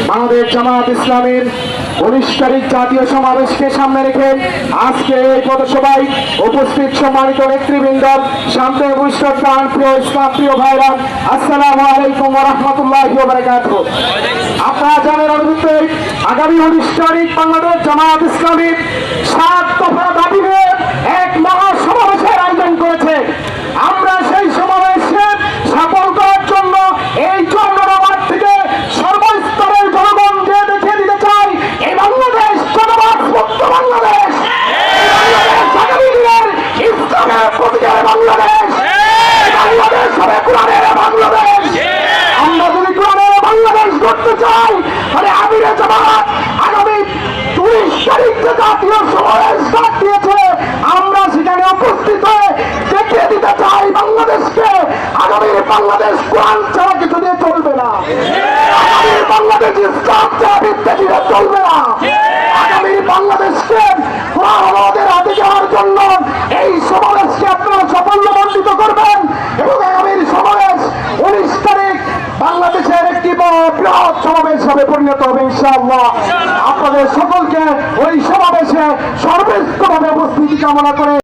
বাংলাদেশ জামাত ইসলামের 19 তারিখ জাতীয় সমাবেশকে সামনে রেখে আজকে এই পথসভায় উপস্থিত সম্মানিত নেতৃবৃন্দ, শান্ত ভবিষ্যৎ প্রাণ প্রিয় ইসলাম প্রিয় ভাইরা, আসসালামু আলাইকুম ওয়া রাহমাতুল্লাহি ওয়া বারাকাতুহু। আপনারা জানেন আগামী 19 তারিখ বাংলাদেশ জামাত ইসলামী 7 দফা দাবি নিয়ে এক মহাসমাবেশের আয়োজন করেছে। আমরা সেই সমাবেশে সফল করার জন্য এই চন্দ্রনগর থেকে সর্বস্তরের জনগণকে দেখিয়ে দিতে চাই এই বাংলাদেশ জনগণ মুক্ত বাংলাদেশ, আগামী দিনের ইসলামের প্রতিকারের বাংলাদেশ, বাংলাদেশ হবে কোরআনের বাংলাদেশ। আমরা যদি কোরআনের বাংলাদেশ করতে চাই তাহলে আমিরে জামাত আগামী 20 তারিখ জাতীয় সমাবেশ ডাক দিয়েছে। আমরা সেখানে উপস্থিত হয়ে দেখিয়ে দিতে চাই বাংলাদেশকে আগামীর বাংলাদেশ কোরআন ছাড়া কিছু দিয়ে চলবে না, আগামীর বাংলাদেশ ইসলাম ছাড়া বিদ্যাপীঠে চলবে না। আগামীর বাংলাদেশকে কোরআন আমাদের হাতে যাওয়ার জন্য এই সমাবেশকে আপনারা সাফল্যমণ্ডিত করবেন এবং আগামীর সমাবেশ 19 তারিখ বাংলাদেশের একটি বৃহৎ সমাবেশ হবে পরিণত হবে ইনশাআল্লাহ। আপনাদের সকলকে ওই সমাবেশে সর্বোচ্চভাবে উপস্থিতি কামনা করে